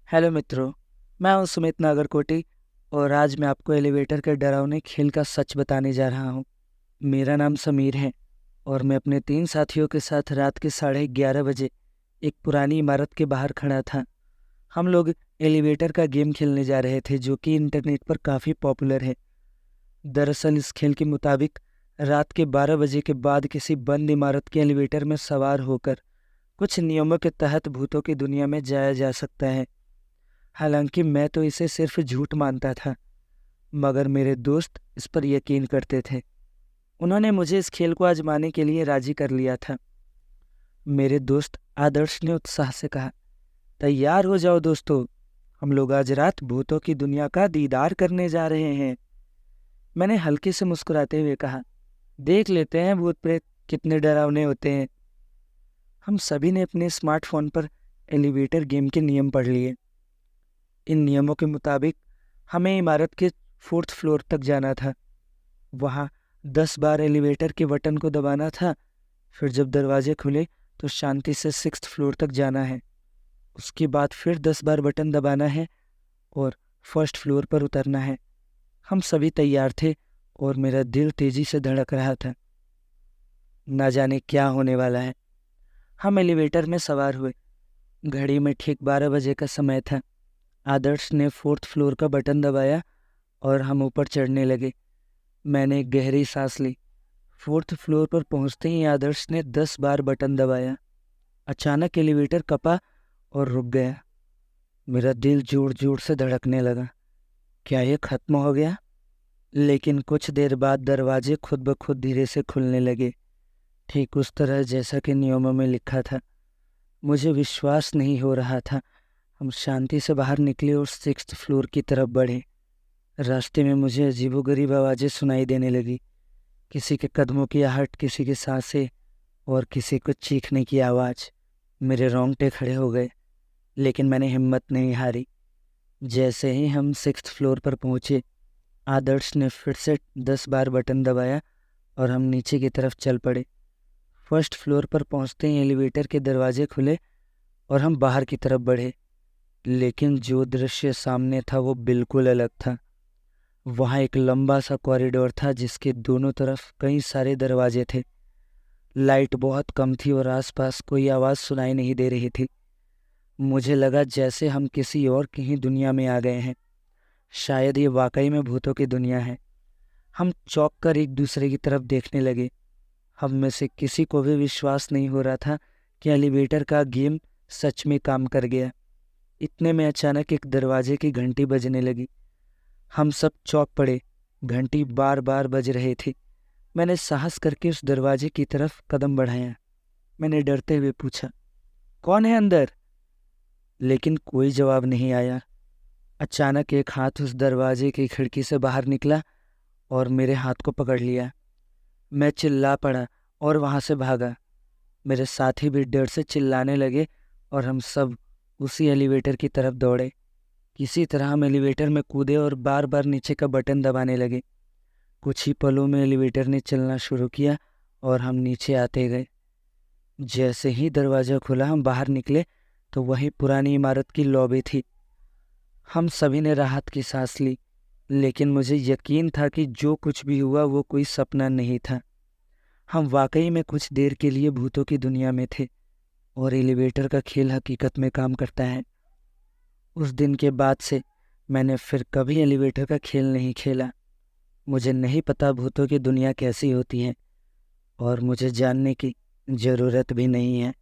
Hello मित्रों। मैं हूं सुमित नागरकोटी और आज मैं आपको एलिवेटर के डरावने खेल का सच बताने जा रहा हूं। मेरा नाम समीर है और मैं अपने 3 साथियों के साथ रात के 11:30 बजे एक पुरानी इमारत के बाहर खड़ा था। हम लोग एलिवेटर का गेम खेलने जा रहे थे जो कि इंटरनेट पर काफ़ी पॉपुलर है। दरअसल इस खेल के मुताबिक रात के 12 बजे के बाद किसी बंद इमारत के एलिवेटर में सवार होकर कुछ नियमों के तहत भूतों की दुनिया में जाया जा सकता है। हालांकि मैं तो इसे सिर्फ झूठ मानता था, मगर मेरे दोस्त इस पर यकीन करते थे। उन्होंने मुझे इस खेल को आजमाने के लिए राजी कर लिया था। मेरे दोस्त आदर्श ने उत्साह से कहा, तैयार हो जाओ दोस्तों, हम लोग आज रात भूतों की दुनिया का दीदार करने जा रहे हैं। मैंने हल्के से मुस्कुराते हुए कहा, देख लेते हैं भूत प्रेत कितने डरावने होते हैं। हम सभी ने अपने स्मार्टफोन पर एलिवेटर गेम के नियम पढ़ लिए। इन नियमों के मुताबिक हमें इमारत के 4th फ्लोर तक जाना था। वहाँ 10 बार एलिवेटर के बटन को दबाना था। फिर जब दरवाजे खुले तो शांति से 6th फ्लोर तक जाना है। उसके बाद फिर 10 बार बटन दबाना है और 1st फ्लोर पर उतरना है। हम सभी तैयार थे और मेरा दिल तेजी से धड़क रहा था। ना जाने क्या होने वाला है। हम एलिवेटर में सवार हुए। घड़ी में ठीक 12 बजे का समय था। आदर्श ने 4th फ्लोर का बटन दबाया और हम ऊपर चढ़ने लगे। मैंने एक गहरी सांस ली। 4th फ्लोर पर पहुंचते ही आदर्श ने 10 बार बटन दबाया। अचानक एलिवेटर कपा और रुक गया। मेरा दिल जोर जोर से धड़कने लगा। क्या ये खत्म हो गया? लेकिन कुछ देर बाद दरवाजे खुद ब खुद धीरे से खुलने लगे, ठीक उस तरह जैसा कि नियमों में लिखा था। मुझे विश्वास नहीं हो रहा था। हम शांति से बाहर निकले और 6th फ्लोर की तरफ बढ़े। रास्ते में मुझे अजीबोगरीब आवाज़ें सुनाई देने लगी। किसी के कदमों की आहट, किसी की सांसें और किसी को चीखने की आवाज़। मेरे रोंगटे खड़े हो गए, लेकिन मैंने हिम्मत नहीं हारी। जैसे ही हम 6th फ्लोर पर पहुंचे, आदर्श ने फिर से 10 बार बटन दबाया और हम नीचे की तरफ चल पड़े। 1st फ्लोर पर पहुंचते ही एलिवेटर के दरवाजे खुले और हम बाहर की तरफ बढ़े। लेकिन जो दृश्य सामने था वो बिल्कुल अलग था। वहाँ एक लंबा सा कॉरिडोर था जिसके दोनों तरफ कई सारे दरवाजे थे। लाइट बहुत कम थी और आसपास कोई आवाज़ सुनाई नहीं दे रही थी। मुझे लगा जैसे हम किसी और कहीं दुनिया में आ गए हैं। शायद ये वाकई में भूतों की दुनिया है। हम चौंक कर एक दूसरे की तरफ देखने लगे। हम में से किसी को भी विश्वास नहीं हो रहा था कि एलिवेटर का गेम सच में काम कर गया। इतने में अचानक एक दरवाजे की घंटी बजने लगी। हम सब चौंक पड़े। घंटी बार बार बज रही थी। मैंने साहस करके उस दरवाजे की तरफ कदम बढ़ाया। मैंने डरते हुए पूछा, कौन है अंदर? लेकिन कोई जवाब नहीं आया। अचानक एक हाथ उस दरवाजे की खिड़की से बाहर निकला और मेरे हाथ को पकड़ लिया। मैं चिल्ला पड़ा और वहाँ से भागा। मेरे साथी भी डर से चिल्लाने लगे और हम सब उसी एलिवेटर की तरफ दौड़े। किसी तरह हम एलिवेटर में कूदे और बार बार नीचे का बटन दबाने लगे। कुछ ही पलों में एलिवेटर ने चलना शुरू किया और हम नीचे आते गए। जैसे ही दरवाज़ा खुला हम बाहर निकले तो वही पुरानी इमारत की लॉबी थी। हम सभी ने राहत की सांस ली, लेकिन मुझे यकीन था कि जो कुछ भी हुआ वो कोई सपना नहीं था। हम वाकई में कुछ देर के लिए भूतों की दुनिया में थे और एलिवेटर का खेल हकीकत में काम करता है। उस दिन के बाद से मैंने फिर कभी एलिवेटर का खेल नहीं खेला। मुझे नहीं पता भूतों की दुनिया कैसी होती है और मुझे जानने की ज़रूरत भी नहीं है।